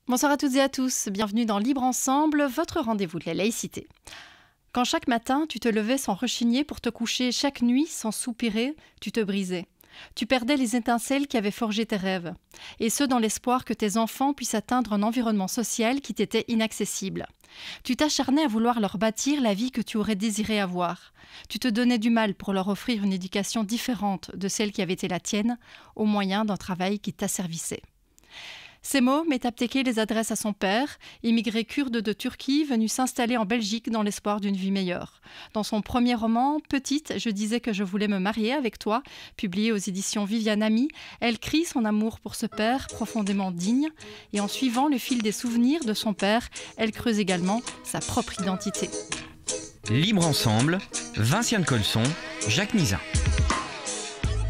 Bonsoir à toutes et à tous, bienvenue dans Libre Ensemble, votre rendez-vous de la laïcité. Quand chaque matin tu te levais sans rechigner pour te coucher chaque nuit sans soupirer, tu te brisais. Tu perdais les étincelles qui avaient forgé tes rêves, et ce dans l'espoir que tes enfants puissent atteindre un environnement social qui t'était inaccessible. Tu t'acharnais à vouloir leur bâtir la vie que tu aurais désiré avoir. Tu te donnais du mal pour leur offrir une éducation différente de celle qui avait été la tienne, au moyen d'un travail qui t'asservissait. Ces mots, Metapteke les adresse à son père, immigré kurde de Turquie, venu s'installer en Belgique dans l'espoir d'une vie meilleure. Dans son premier roman, Petite, je disais que je voulais me marier avec toi, publié aux éditions Viviane Ami, elle crie son amour pour ce père profondément digne, et en suivant le fil des souvenirs de son père, elle creuse également sa propre identité. Libre Ensemble, Vinciane Colson, Jacques Nizin.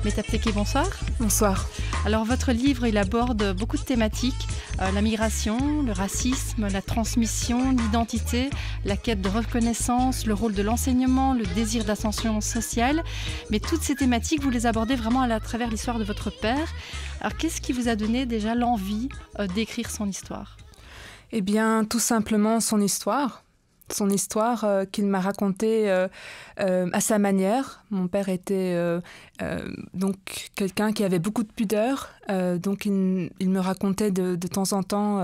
Metapteke, bonsoir. Bonsoir. Alors votre livre, il aborde beaucoup de thématiques, la migration, le racisme, la transmission, l'identité, la quête de reconnaissance, le rôle de l'enseignement, le désir d'ascension sociale. Mais toutes ces thématiques, vous les abordez vraiment à travers l'histoire de votre père. Alors qu'est-ce qui vous a donné déjà l'envie d'écrire son histoire ? Eh bien, tout simplement son histoire. Son histoire qu'il m'a racontée à sa manière. Mon père était donc quelqu'un qui avait beaucoup de pudeur, donc il me racontait de temps en temps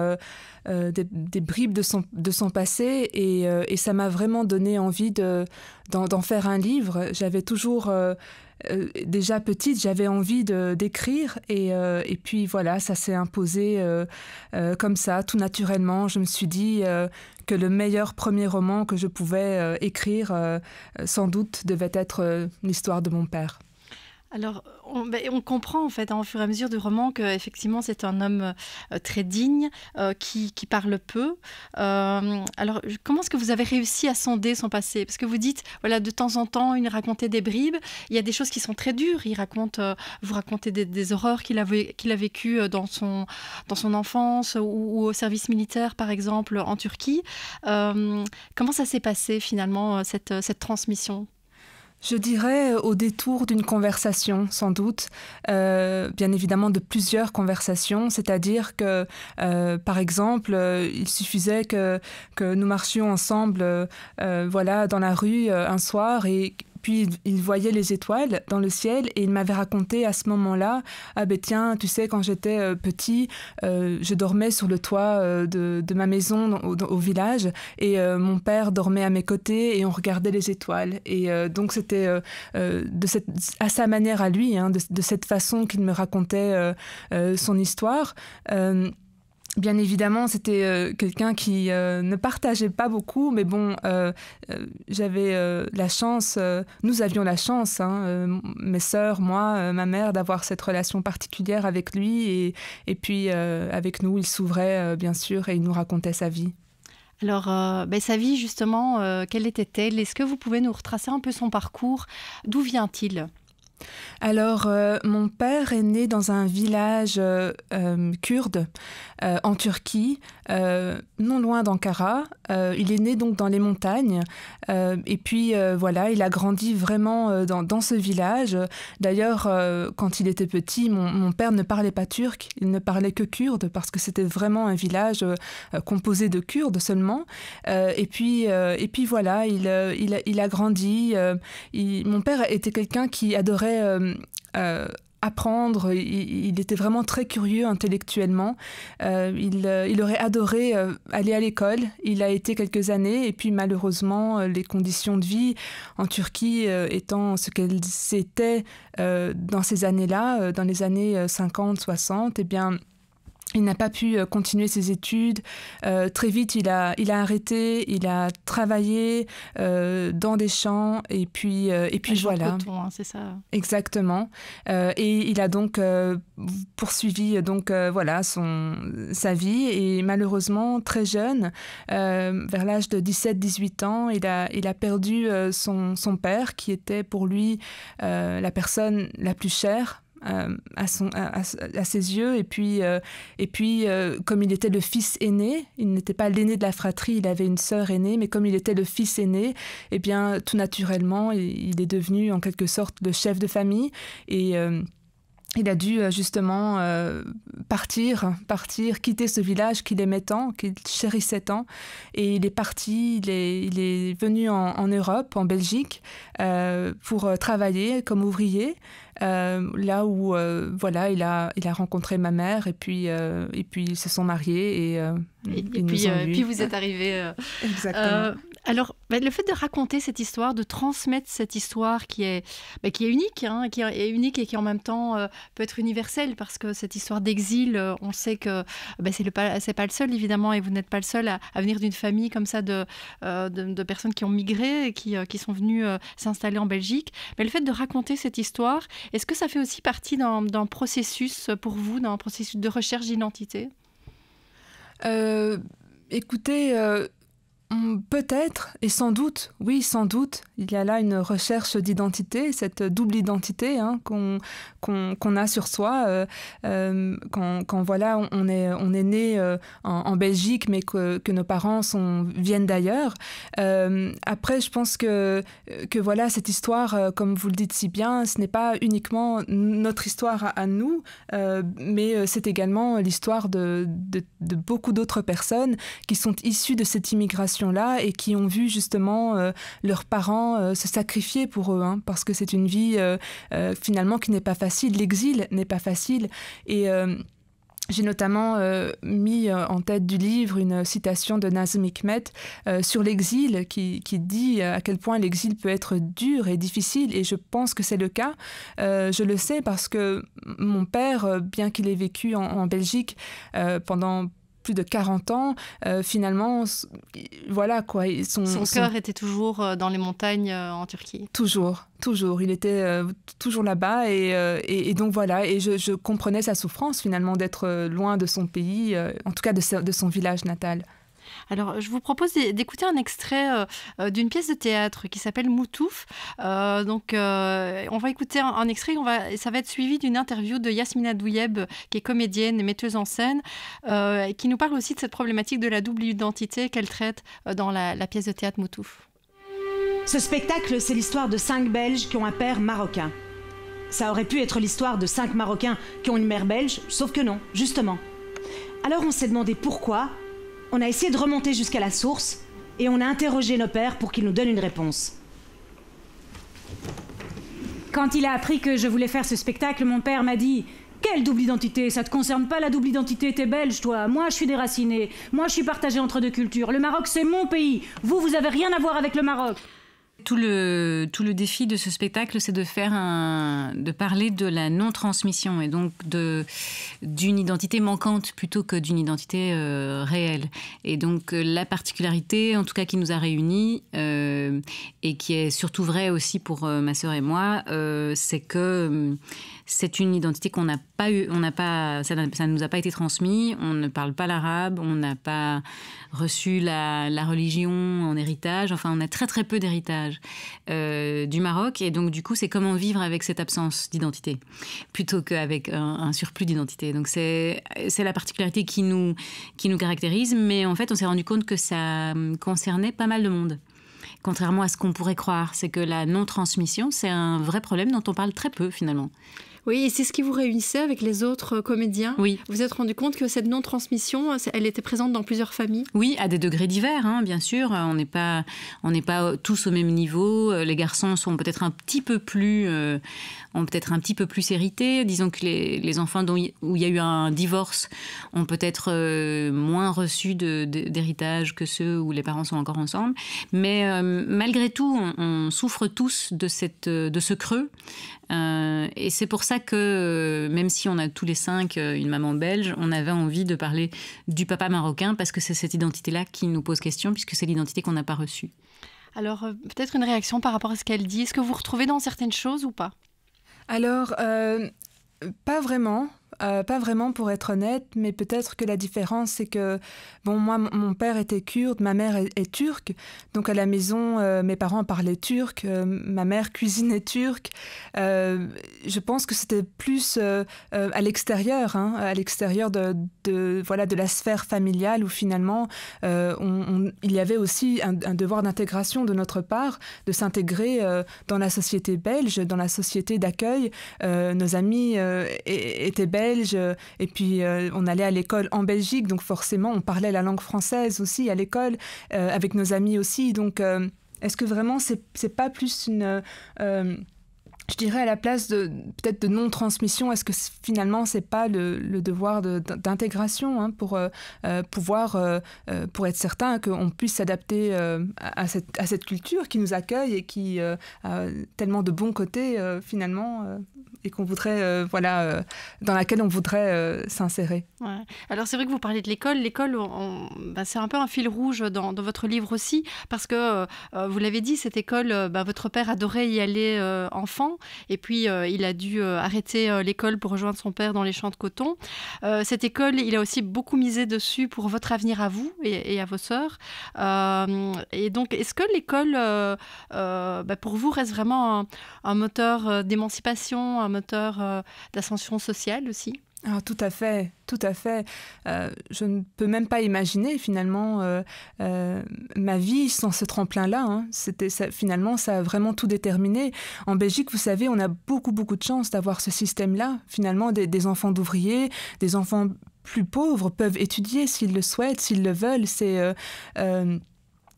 des bribes de son passé et ça m'a vraiment donné envie d'en faire un livre. J'avais toujours... déjà petite, j'avais envie d'écrire et puis voilà, ça s'est imposé comme ça, tout naturellement. Je me suis dit que le meilleur premier roman que je pouvais écrire, sans doute, devait être l'histoire de mon père. Alors, on comprend en fait, au fur et à mesure du roman qu'effectivement c'est un homme très digne, qui parle peu. Alors, comment est-ce que vous avez réussi à sonder son passé ? Parce que vous dites, voilà, de temps en temps, il racontait des bribes. Il y a des choses qui sont très dures. Vous racontez des horreurs qu'il a vécues dans son enfance ou au service militaire, par exemple, en Turquie. Comment ça s'est passé finalement, cette transmission ? Je dirais au détour d'une conversation, sans doute, bien évidemment de plusieurs conversations, c'est-à-dire que, par exemple, il suffisait que nous marchions ensemble voilà, dans la rue un soir et puis il voyait les étoiles dans le ciel et il m'avait raconté à ce moment-là « Ah ben tiens, tu sais, quand j'étais petit, je dormais sur le toit de ma maison au village et mon père dormait à mes côtés et on regardait les étoiles. » Et donc c'était à sa manière à lui, hein, de cette façon qu'il me racontait son histoire. Bien évidemment, c'était quelqu'un qui ne partageait pas beaucoup, mais bon, j'avais la chance, nous avions la chance, hein, mes sœurs, moi, ma mère, d'avoir cette relation particulière avec lui et puis avec nous, il s'ouvrait bien sûr et il nous racontait sa vie. Alors, sa vie justement, quelle était-elle ? Est-ce que vous pouvez nous retracer un peu son parcours ? D'où vient-il ? Alors, mon père est né dans un village kurde en Turquie, non loin d'Ankara. Il est né donc dans les montagnes et puis voilà, il a grandi vraiment dans ce village. D'ailleurs, quand il était petit, mon père ne parlait pas turc, il ne parlait que kurde parce que c'était vraiment un village composé de Kurdes seulement. Et puis voilà, il a grandi. Mon père était quelqu'un qui adorait apprendre, il était vraiment très curieux intellectuellement. Il aurait adoré aller à l'école. Il a été quelques années et puis malheureusement, les conditions de vie en Turquie étant ce qu'elles étaient dans ces années-là, dans les années 50, 60, eh bien... Il n'a pas pu continuer ses études. Très vite, il a arrêté. Il a travaillé dans des champs et puis voilà. Coton, hein, c'est ça. Exactement. Et il a donc poursuivi donc voilà sa vie et malheureusement très jeune, vers l'âge de 17-18 ans, il a perdu son père qui était pour lui la personne la plus chère. À ses yeux et puis comme il était le fils aîné, il n'était pas l'aîné de la fratrie, il avait une sœur aînée, mais comme il était le fils aîné, eh bien tout naturellement il est devenu en quelque sorte le chef de famille il a dû justement partir, quitter ce village qu'il aimait tant, qu'il chérissait tant. Et il est parti, il est venu en Europe, en Belgique, pour travailler comme ouvrier. Là où voilà, il a rencontré ma mère et puis ils se sont mariés et puis vous êtes arrivés. Exactement. Alors, le fait de raconter cette histoire, de transmettre cette histoire qui est unique, qui est unique et qui en même temps peut être universelle, parce que cette histoire d'exil, on sait que c'est pas le seul évidemment, et vous n'êtes pas le seul à venir d'une famille comme ça de personnes qui ont migré et qui sont venues s'installer en Belgique. Mais le fait de raconter cette histoire, est-ce que ça fait aussi partie d'un processus pour vous, d'un processus de recherche d'identité ? Écoutez, peut-être, et sans doute, oui, sans doute, il y a là une recherche d'identité, cette double identité qu'on a sur soi quand voilà, on est né en Belgique, mais que nos parents viennent d'ailleurs. Après, je pense que voilà, cette histoire, comme vous le dites si bien, ce n'est pas uniquement notre histoire à nous, mais c'est également l'histoire de beaucoup d'autres personnes qui sont issues de cette immigration là et qui ont vu justement leurs parents se sacrifier pour eux, parce que c'est une vie finalement qui n'est pas facile. L'exil n'est pas facile. Et j'ai notamment mis en tête du livre une citation de Nazım Hikmet sur l'exil qui dit à quel point l'exil peut être dur et difficile, et je pense que c'est le cas. Je le sais parce que mon père, bien qu'il ait vécu en Belgique pendant plus de 40 ans, finalement, voilà quoi. Son cœur était toujours dans les montagnes en Turquie. Toujours. Il était toujours là-bas et donc voilà. Et je comprenais sa souffrance finalement d'être loin de son pays, en tout cas de son village natal. Alors, je vous propose d'écouter un extrait d'une pièce de théâtre qui s'appelle Moutouf. On va écouter un extrait, ça va être suivi d'une interview de Yasmina Douyeb, qui est comédienne et metteuse en scène, qui nous parle aussi de cette problématique de la double identité qu'elle traite dans la pièce de théâtre Moutouf. Ce spectacle, c'est l'histoire de 5 Belges qui ont un père marocain. Ça aurait pu être l'histoire de 5 Marocains qui ont une mère belge, sauf que non, justement. Alors on s'est demandé pourquoi. On a essayé de remonter jusqu'à la source et on a interrogé nos pères pour qu'ils nous donnent une réponse. Quand il a appris que je voulais faire ce spectacle, mon père m'a dit « Quelle double identité? Ça te concerne pas la double identité, t'es belge toi. Moi je suis déraciné, moi je suis partagé entre 2 cultures. Le Maroc c'est mon pays, vous avez rien à voir avec le Maroc. » Tout le défi de ce spectacle, c'est de parler de la non-transmission et donc d'une identité manquante plutôt que d'une identité réelle. Et donc la particularité, en tout cas qui nous a réunis et qui est surtout vraie aussi pour ma sœur et moi, c'est que c'est une identité qu'on n'a pas eu, ça ne nous a pas été transmis. On ne parle pas l'arabe, on n'a pas reçu la religion en héritage. Enfin, on a très très peu d'héritage du Maroc, et donc du coup, c'est comment vivre avec cette absence d'identité plutôt qu'avec un surplus d'identité. Donc c'est la particularité qui nous caractérise, mais en fait, on s'est rendu compte que ça concernait pas mal de monde. Contrairement à ce qu'on pourrait croire, c'est que la non-transmission, c'est un vrai problème dont on parle très peu finalement. Oui, et c'est ce qui vous réunissait avec les autres comédiens. Oui. Vous vous êtes rendu compte que cette non-transmission, elle était présente dans plusieurs familles? Oui, à des degrés divers, bien sûr. On n'est pas tous au même niveau. Les garçons sont peut-être un petit peu plus hérités. Disons que les enfants où il y a eu un divorce ont peut-être moins reçu d'héritage que ceux où les parents sont encore ensemble. Mais malgré tout, on souffre tous de ce creux. Et c'est pour ça que, même si on a tous les 5 une maman belge, on avait envie de parler du papa marocain, parce que c'est cette identité-là qui nous pose question, puisque c'est l'identité qu'on n'a pas reçue. Alors, peut-être une réaction par rapport à ce qu'elle dit. Est-ce que vous retrouvez dans certaines choses ou pas? Alors, pas vraiment. pas vraiment pour être honnête, mais peut-être que la différence c'est que, moi mon père était kurde, ma mère est turque, donc à la maison mes parents parlaient turc, ma mère cuisinait turc. Je pense que c'était plus à l'extérieur, à l'extérieur de la sphère familiale où finalement il y avait aussi un devoir d'intégration de notre part, de s'intégrer dans la société belge, dans la société d'accueil. Nos amis étaient belges et puis on allait à l'école en Belgique, donc forcément on parlait la langue française aussi à l'école, avec nos amis aussi. Donc est-ce que vraiment c'est pas plus une... je dirais à la place peut-être de non-transmission, est-ce que finalement c'est pas le devoir d'intégration pour pouvoir pour être certain qu'on puisse s'adapter à cette culture qui nous accueille et qui a tellement de bons côtés finalement et qu'on voudrait dans laquelle on voudrait s'insérer. Ouais. Alors c'est vrai que vous parlez de l'école. L'école, c'est un peu un fil rouge dans votre livre aussi, parce que vous l'avez dit, cette école, votre père adorait y aller enfant. Et puis, il a dû arrêter l'école pour rejoindre son père dans les champs de coton. Cette école, il a aussi beaucoup misé dessus pour votre avenir à vous et à vos sœurs. Et donc, est-ce que l'école, pour vous, reste vraiment un moteur d'émancipation, un moteur d'ascension sociale aussi ? Ah, tout à fait, tout à fait. Je ne peux même pas imaginer finalement ma vie sans ce tremplin-là. Finalement, ça a vraiment tout déterminé. En Belgique, vous savez, on a beaucoup de chance d'avoir ce système-là. Finalement, des enfants d'ouvriers, des enfants plus pauvres peuvent étudier s'ils le souhaitent, s'ils le veulent.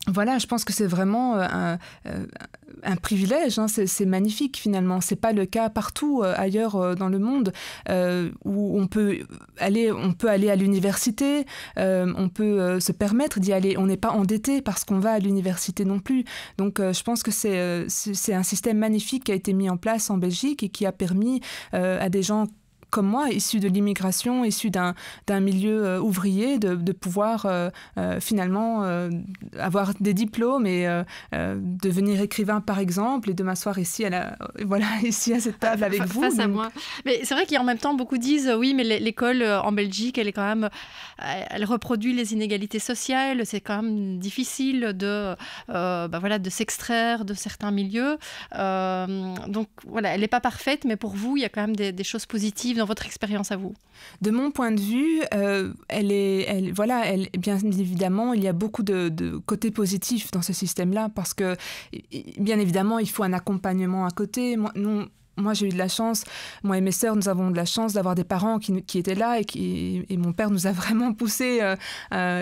Voilà, je pense que c'est vraiment un privilège, c'est magnifique finalement. C'est pas le cas partout ailleurs dans le monde où on peut aller à l'université, on peut se permettre d'y aller. On n'est pas endetté parce qu'on va à l'université non plus. Donc je pense que c'est un système magnifique qui a été mis en place en Belgique et qui a permis à des gens comme moi, issus de l'immigration, issus d'un milieu ouvrier, de pouvoir finalement avoir des diplômes et devenir écrivain, par exemple, et de m'asseoir ici ici à cette table avec vous. Face à moi. Mais c'est vrai qu'en même temps, beaucoup disent, oui, mais l'école en Belgique, elle est quand même... Elle reproduit les inégalités sociales. C'est quand même difficile de s'extraire de certains milieux. Donc, voilà, elle n'est pas parfaite, mais pour vous, il y a quand même des choses positives dans votre expérience à vous. De mon point de vue, bien évidemment, il y a beaucoup de côtés positifs dans ce système-là parce que, bien évidemment, il faut un accompagnement à côté. Moi, j'ai eu de la chance, moi et mes sœurs, nous avons de la chance d'avoir des parents qui étaient là et mon père nous a vraiment poussés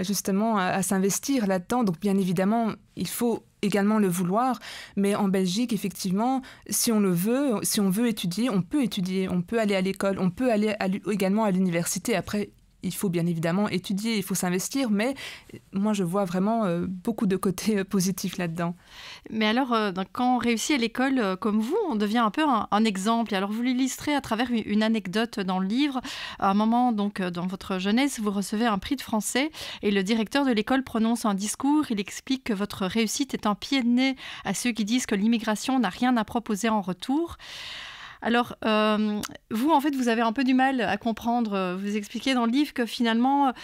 justement à s'investir là-dedans. Donc, bien évidemment, il faut également le vouloir, mais en Belgique, effectivement, si on veut étudier, on peut aller à l'école, on peut aller également à l'université. Après, il faut bien évidemment étudier, il faut s'investir, mais moi je vois vraiment beaucoup de côtés positifs là-dedans. Mais alors, quand on réussit à l'école comme vous, on devient un peu un exemple. Et alors vous l'illustrez à travers une anecdote dans le livre. À un moment, donc, dans votre jeunesse, vous recevez un prix de français et le directeur de l'école prononce un discours. Il explique que votre réussite est un pied de nez à ceux qui disent que l'immigration n'a rien à proposer en retour. Alors, vous, en fait, vous avez un peu du mal à comprendre. Vous expliquez dans le livre que finalement,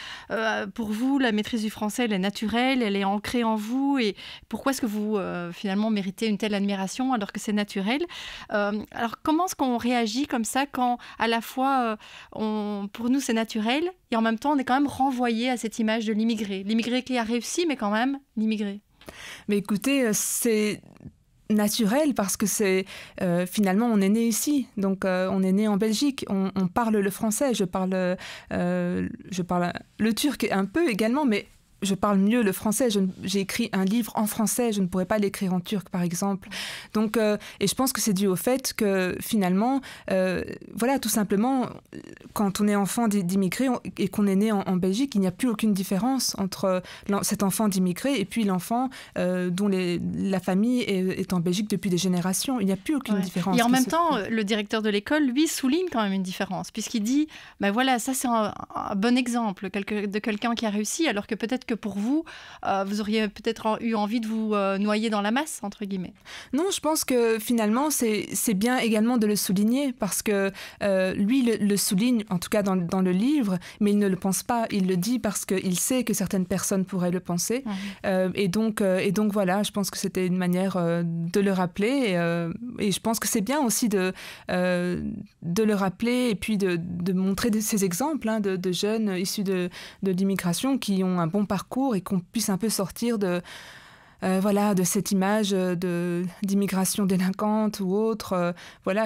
pour vous, la maîtrise du français, elle est naturelle, elle est ancrée en vous. Et pourquoi est-ce que vous, finalement, méritez une telle admiration alors que c'est naturel ? Alors, comment est-ce qu'on réagit comme ça quand, à la fois, pour nous, c'est naturel et en même temps, on est quand même renvoyé à cette image de l'immigré. L'immigré qui a réussi, mais quand même, l'immigré. Mais écoutez, c'est... naturel parce que c'est finalement on est né ici, donc on est né en Belgique, on parle le français, je parle le turc un peu également, mais je parle mieux le français. J'ai écrit un livre en français, je ne pourrais pas l'écrire en turc, par exemple. Donc, et je pense que c'est dû au fait que, finalement, tout simplement, quand on est enfant d'immigrés et qu'on est né en Belgique, il n'y a plus aucune différence entre cet enfant d'immigré et puis l'enfant dont la famille est en Belgique depuis des générations. Il n'y a plus aucune différence. Et en même temps, le directeur de l'école, lui, souligne quand même une différence, puisqu'il dit, ça c'est un bon exemple de quelqu'un qui a réussi, alors que peut-être que pour vous, vous auriez peut-être eu envie de vous noyer dans la masse, entre guillemets. Non, je pense que finalement, c'est bien également de le souligner parce que lui le souligne, en tout cas dans le livre, mais il ne le pense pas. Il le dit parce qu'il sait que certaines personnes pourraient le penser. Et donc voilà, je pense que c'était une manière de le rappeler. Et je pense que c'est bien aussi de le rappeler et puis de montrer ces exemples de jeunes issus de l'immigration qui ont un bon parcours et qu'on puisse un peu sortir de cette image d'immigration délinquante ou autre,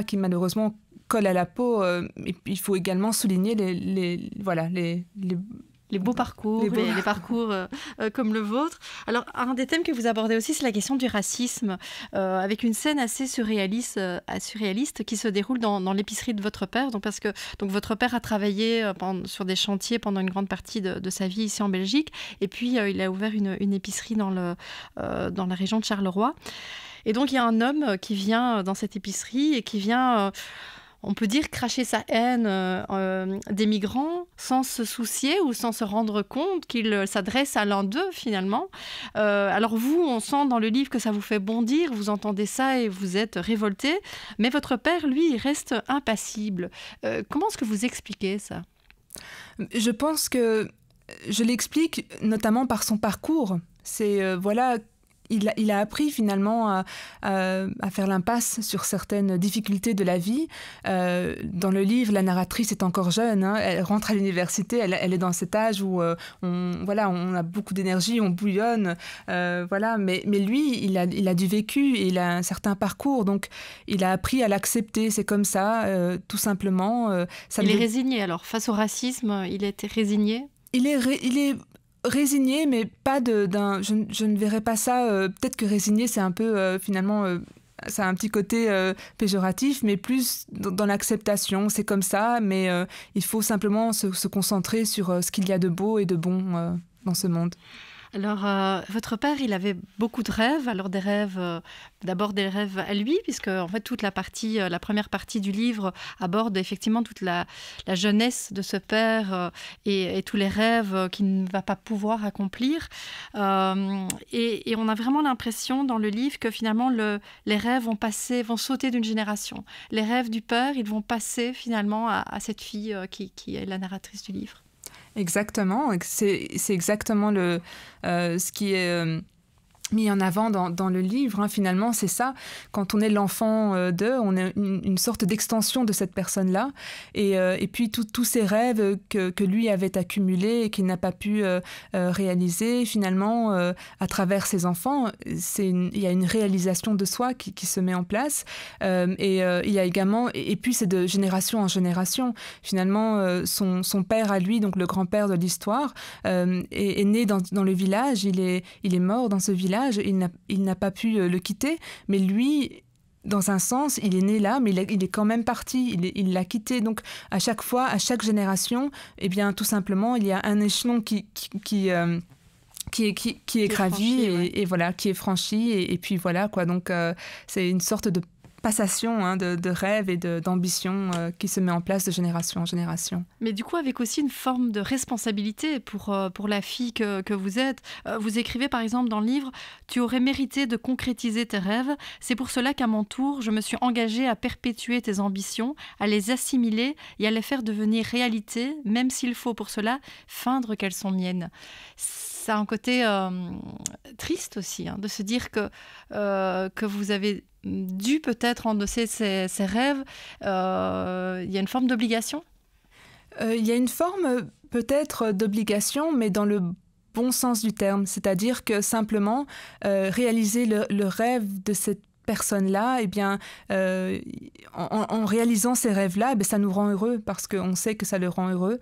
qui malheureusement colle à la peau. Et puis, il faut également souligner les beaux parcours, les parcours comme le vôtre. Alors, un des thèmes que vous abordez aussi, c'est la question du racisme, avec une scène assez surréaliste qui se déroule dans l'épicerie de votre père. Donc votre père a travaillé sur des chantiers pendant une grande partie de sa vie ici en Belgique. Et puis, il a ouvert une épicerie dans la région de Charleroi. Et donc, il y a un homme qui vient dans cette épicerie et qui vient... on peut dire cracher sa haine des migrants sans se soucier ou sans se rendre compte qu'il s'adresse à l'un d'eux finalement. Alors vous, on sent dans le livre que ça vous fait bondir, vous entendez ça et vous êtes révolté, mais votre père, lui, il reste impassible. Comment est-ce que vous expliquez ça ? Je pense que je l'explique notamment par son parcours. C'est il a appris finalement à faire l'impasse sur certaines difficultés de la vie. Dans le livre, la narratrice est encore jeune. Elle rentre à l'université, elle est dans cet âge où on a beaucoup d'énergie, on bouillonne. Mais lui, il a du vécu et il a un certain parcours. Donc, il a appris à l'accepter. C'est comme ça, tout simplement. Il est résigné alors. Face au racisme, il était résigné ? Il est résigné, mais pas je ne verrais pas ça. Peut-être que résigné, c'est un peu finalement. Ça a un petit côté péjoratif, mais plus dans l'acceptation. C'est comme ça, mais il faut simplement se concentrer sur ce qu'il y a de beau et de bon dans ce monde. Alors, votre père, il avait beaucoup de rêves. Alors, des rêves, d'abord des rêves à lui, puisque en fait, la première partie du livre aborde effectivement toute la jeunesse de ce père et tous les rêves qu'il ne va pas pouvoir accomplir. Et on a vraiment l'impression dans le livre que finalement, les rêves vont sauter d'une génération. Les rêves du père, ils vont passer finalement à cette fille qui est la narratrice du livre. Exactement, c'est exactement ce qui est mis en avant dans le livre. Finalement, c'est ça. Quand on est l'enfant on est une sorte d'extension de cette personne-là. Et puis, tous ces rêves que lui avait accumulés et qu'il n'a pas pu réaliser, finalement, à travers ses enfants, il y a une réalisation de soi qui se met en place. Il y a également... Et puis, c'est de génération en génération. Finalement, son père à lui, donc le grand-père de l'histoire, est né dans le village. Il est mort dans ce village. Il n'a pas pu le quitter, mais lui, dans un sens, il est né là, mais il est quand même parti, il l'a quitté. Donc, à chaque fois, à chaque génération, eh bien, tout simplement, il y a un échelon qui est gravi et voilà, qui est franchi. Et puis voilà, quoi. Donc, c'est une sorte de passation de rêve et d'ambition qui se met en place de génération en génération. Mais du coup, avec aussi une forme de responsabilité pour la fille que vous êtes. Vous écrivez par exemple dans le livre « Tu aurais mérité de concrétiser tes rêves. C'est pour cela qu'à mon tour, je me suis engagée à perpétuer tes ambitions, à les assimiler et à les faire devenir réalité, même s'il faut pour cela feindre qu'elles sont miennes. » Ça a un côté triste aussi, de se dire que vous avez dû peut-être endosser ces rêves. Il y a une forme d'obligation ? Il y a une forme peut-être d'obligation, mais dans le bon sens du terme. C'est-à-dire que simplement réaliser le rêve de cette personne-là, eh bien, en réalisant ces rêves-là, ça nous rend heureux parce qu'on sait que ça le rend heureux.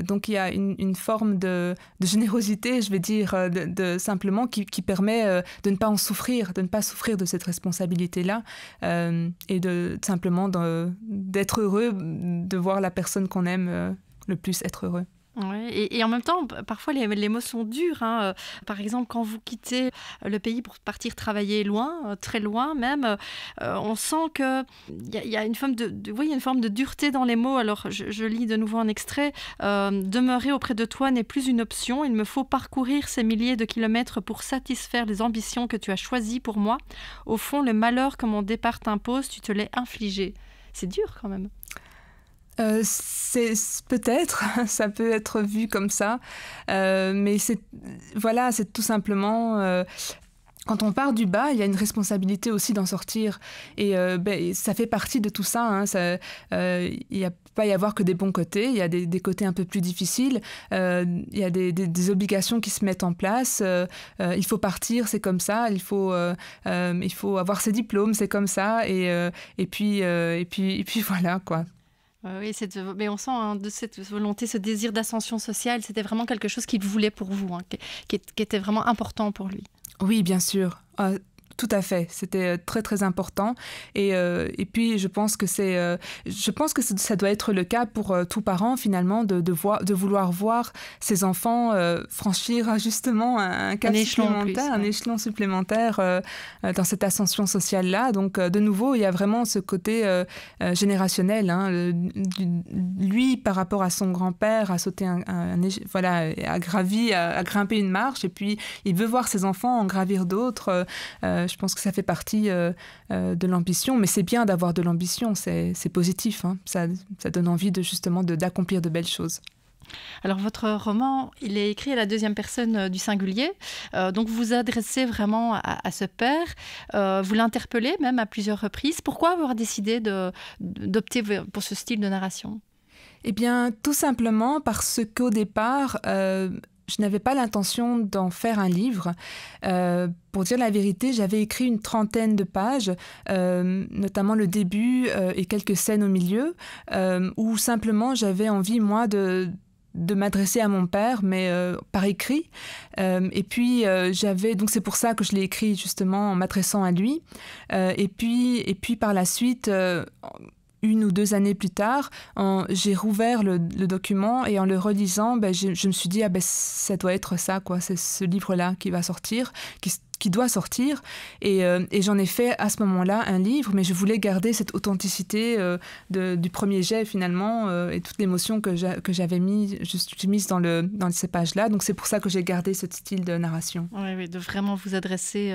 Donc, il y a une forme de générosité, je vais dire, simplement qui permet de ne pas en souffrir, de ne pas souffrir de cette responsabilité-là et simplement d'être heureux, de voir la personne qu'on aime le plus être heureux. Ouais, et en même temps, parfois les mots sont durs, hein. Par exemple, quand vous quittez le pays pour partir travailler loin, très loin même, on sent qu'il y a une forme oui, il y a une forme de dureté dans les mots. Alors, je lis de nouveau un extrait. Demeurer auprès de toi n'est plus une option. Il me faut parcourir ces milliers de kilomètres pour satisfaire les ambitions que tu as choisies pour moi. Au fond, le malheur que mon départ t'impose, tu te l'es infligé. C'est dur quand même. C'est peut-être, ça peut être vu comme ça, mais c'est tout simplement... Quand on part du bas, il y a une responsabilité aussi d'en sortir. Et ça fait partie de tout ça. Hein. Il n'y a pas y avoir que des bons côtés. Il y a des côtés un peu plus difficiles. Il y a des obligations qui se mettent en place. Il faut partir, c'est comme ça. Il faut avoir ses diplômes, c'est comme ça. Et puis voilà, quoi. Oui, mais on sent de cette volonté, ce désir d'ascension sociale, c'était vraiment quelque chose qu'il voulait pour vous, hein, qui était vraiment important pour lui. Oui, bien sûr. Tout à fait, c'était très très important et puis je pense que ça doit être le cas pour tout parent finalement de vouloir voir ses enfants franchir justement un cap supplémentaire, un échelon supplémentaire dans cette ascension sociale-là. Donc de nouveau, il y a vraiment ce côté générationnel. Hein, lui, par rapport à son grand-père, a sauté a grimpé une marche et puis il veut voir ses enfants en gravir d'autres. Je pense que ça fait partie de l'ambition, mais c'est bien d'avoir de l'ambition, c'est positif, hein. Ça donne envie d'accomplir de belles choses. Alors votre roman, il est écrit à la deuxième personne du singulier, donc vous vous adressez vraiment à ce père, vous l'interpellez même à plusieurs reprises. Pourquoi avoir décidé d'opter pour ce style de narration ? Eh bien, tout simplement parce qu'au départ... je n'avais pas l'intention d'en faire un livre. Pour dire la vérité, j'avais écrit une 30aine de pages, notamment le début et quelques scènes au milieu, où simplement j'avais envie, moi, de m'adresser à mon père, mais par écrit. Et puis, donc c'est pour ça que je l'ai écrit, justement, en m'adressant à lui. Et puis, par la suite... 1 ou 2 années plus tard, j'ai rouvert le document et en le relisant, je me suis dit, ça doit être ça, quoi. C'est ce livre-là qui va sortir, qui doit sortir. Et j'en ai fait à ce moment-là un livre, mais je voulais garder cette authenticité du premier jet finalement et toute l'émotion que j'avais mise dans ces pages-là. Donc c'est pour ça que j'ai gardé ce style de narration. Oui, de vraiment vous adresser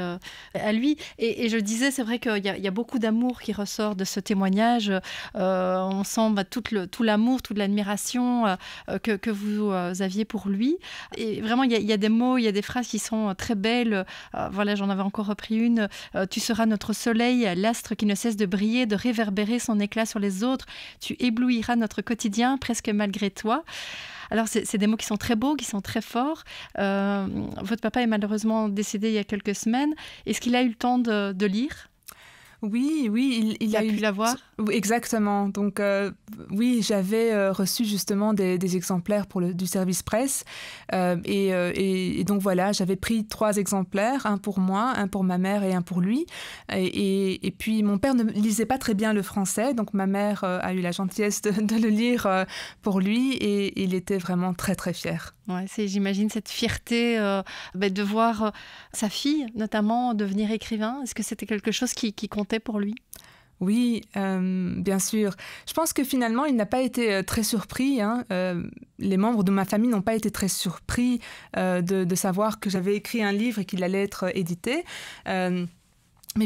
à lui. Et je disais, c'est vrai qu'il y a beaucoup d'amour qui ressort de ce témoignage. On sent tout l'amour, toute l'admiration que vous aviez pour lui. Et vraiment, il y a des mots, il y a des phrases qui sont très belles. Voilà, j'en avais encore repris une. Tu seras notre soleil, l'astre qui ne cesse de briller, de réverbérer son éclat sur les autres. Tu éblouiras notre quotidien, presque malgré toi. Alors, c'est des mots qui sont très beaux, qui sont très forts. Votre papa est malheureusement décédé il y a quelques semaines. Est-ce qu'il a eu le temps de lire ? Oui, il a pu la voir. Exactement. Donc, oui, j'avais reçu justement des exemplaires du service presse. Et donc, voilà, j'avais pris 3 exemplaires, un pour moi, un pour ma mère et un pour lui. Et puis, mon père ne lisait pas très bien le français, donc ma mère a eu la gentillesse de le lire pour lui et il était vraiment très, très fier. Ouais, j'imagine cette fierté de voir sa fille, notamment, devenir écrivain. Est-ce que c'était quelque chose qui comptait pour lui ? Oui, bien sûr. Je pense que finalement, il n'a pas été très surpris. Hein. Les membres de ma famille n'ont pas été très surpris de savoir que j'avais écrit un livre et qu'il allait être édité. Mais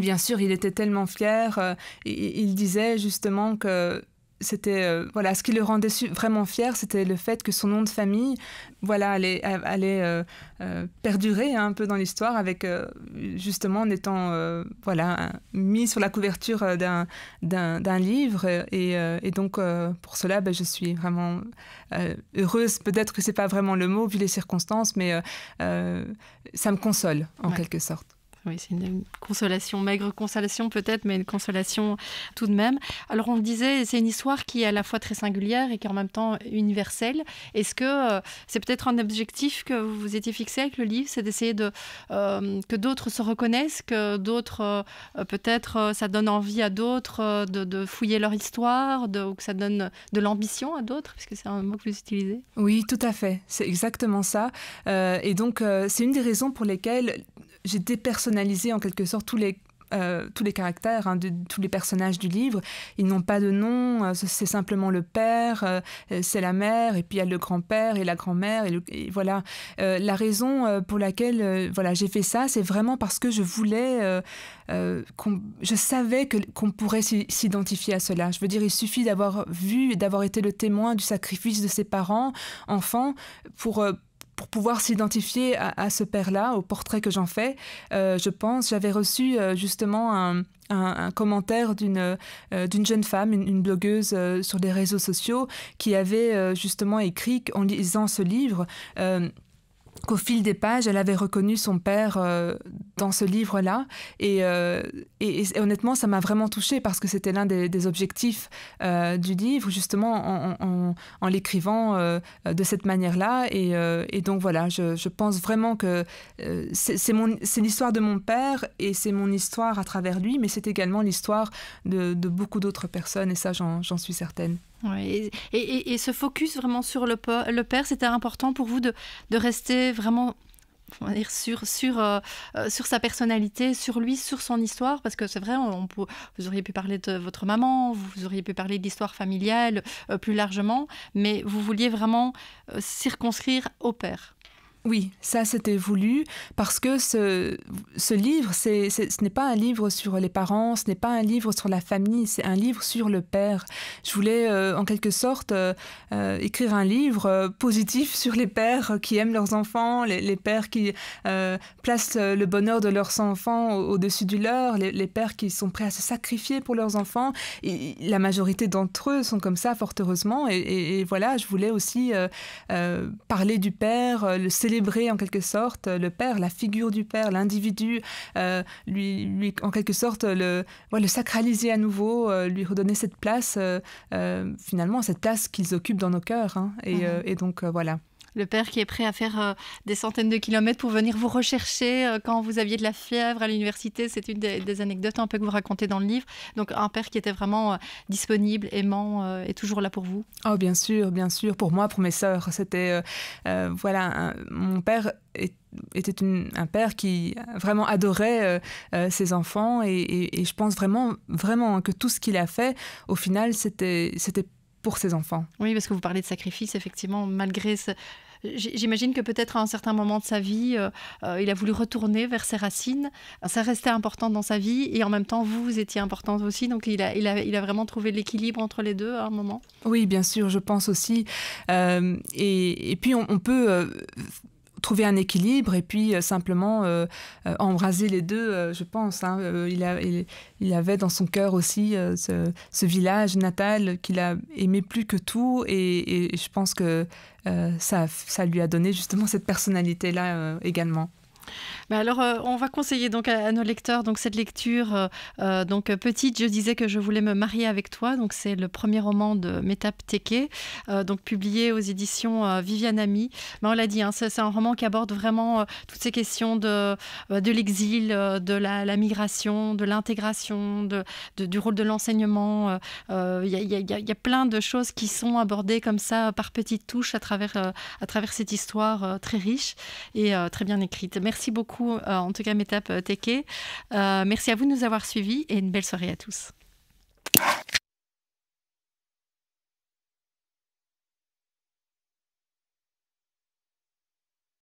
bien sûr, il était tellement fier. Il disait justement que c'était ce qui le rendait vraiment fier, c'était le fait que son nom de famille allait perdurer un peu dans l'histoire avec justement en étant mis sur la couverture d'un livre et donc pour cela je suis vraiment heureuse. Peut-être que c'est pas vraiment le mot vu les circonstances, mais ça me console en quelque sorte. Oui, c'est une consolation, maigre consolation peut-être, mais une consolation tout de même. Alors on le disait, c'est une histoire qui est à la fois très singulière et qui est en même temps universelle. Est-ce que c'est peut-être un objectif que vous vous étiez fixé avec le livre, c'est d'essayer que d'autres se reconnaissent, que d'autres, peut-être ça donne envie à d'autres de fouiller leur histoire, ou que ça donne de l'ambition à d'autres, puisque c'est un mot que vous utilisez? Oui, tout à fait, c'est exactement ça. Et donc c'est une des raisons pour lesquelles j'ai dépersonnalisé en quelque sorte tous les caractères de tous les personnages du livre. Ils n'ont pas de nom, c'est simplement le père, c'est la mère, et puis il y a le grand-père et la grand-mère. Et voilà. La raison pour laquelle j'ai fait ça, c'est vraiment parce que je voulais... je savais qu'on pourrait s'identifier à cela. Je veux dire, il suffit d'avoir vu et d'avoir été le témoin du sacrifice de ses parents, enfants, pour pouvoir s'identifier à ce père-là, au portrait que j'en fais. Je pense, j'avais reçu justement un commentaire d'une jeune femme, une blogueuse sur les réseaux sociaux, qui avait justement écrit en lisant ce livre qu'au fil des pages, elle avait reconnu son père dans ce livre-là. Et honnêtement, ça m'a vraiment touchée parce que c'était l'un des objectifs du livre, justement, en l'écrivant de cette manière-là. Et donc, voilà, je pense vraiment que c'est l'histoire de mon père et c'est mon histoire à travers lui, mais c'est également l'histoire de beaucoup d'autres personnes et ça, j'en suis certaine. Ouais, et ce focus vraiment sur le père, c'était important pour vous de rester vraiment, on va dire, sur sa personnalité, sur lui, sur son histoire, parce que c'est vrai, vous auriez pu parler de votre maman, vous auriez pu parler de l'histoire familiale plus largement, mais vous vouliez vraiment circonscrire au père. Oui, ça c'était voulu parce que ce livre, ce n'est pas un livre sur les parents, ce n'est pas un livre sur la famille, c'est un livre sur le père. Je voulais en quelque sorte écrire un livre positif sur les pères qui aiment leurs enfants, les pères qui placent le bonheur de leurs enfants au-dessus du leur, les pères qui sont prêts à se sacrifier pour leurs enfants. Et la majorité d'entre eux sont comme ça, fort heureusement. Et voilà, je voulais aussi parler du père, le célébrer en quelque sorte le père, la figure du père, l'individu, lui en quelque sorte le sacraliser à nouveau, lui redonner cette place, finalement cette place qu'ils occupent dans nos cœurs. Et donc voilà. Le père qui est prêt à faire des centaines de kilomètres pour venir vous rechercher quand vous aviez de la fièvre à l'université. C'est une des anecdotes un peu que vous racontez dans le livre. Donc un père qui était vraiment disponible, aimant et toujours là pour vous. Oh bien sûr, pour moi, pour mes sœurs. C'était, mon père était un père qui vraiment adorait ses enfants et je pense vraiment que tout ce qu'il a fait, au final, c'était pour ses enfants. Oui, parce que vous parlez de sacrifice, effectivement, malgré ce... J'imagine que peut-être à un certain moment de sa vie, il a voulu retourner vers ses racines. Ça restait important dans sa vie et en même temps, vous étiez importante aussi. Donc, il a vraiment trouvé l'équilibre entre les deux à un moment. Oui, bien sûr, je pense aussi. Et puis, on peut... trouver un équilibre et puis simplement embraser les deux, je pense. Il avait dans son cœur aussi ce village natal qu'il a aimé plus que tout et je pense que ça lui a donné justement cette personnalité-là également. Mais alors, on va conseiller donc à nos lecteurs donc cette lecture. Donc petite, je disais que je voulais me marier avec toi. Donc c'est le premier roman de Metap Teke, donc publié aux éditions Viviane Ami. Mais on l'a dit, c'est un roman qui aborde vraiment toutes ces questions de l'exil, de la migration, de l'intégration, du rôle de l'enseignement. Il y a plein de choses qui sont abordées comme ça par petites touches à travers cette histoire très riche et très bien écrite. Merci beaucoup, en tout cas, Metap Teke. Merci à vous de nous avoir suivis et une belle soirée à tous.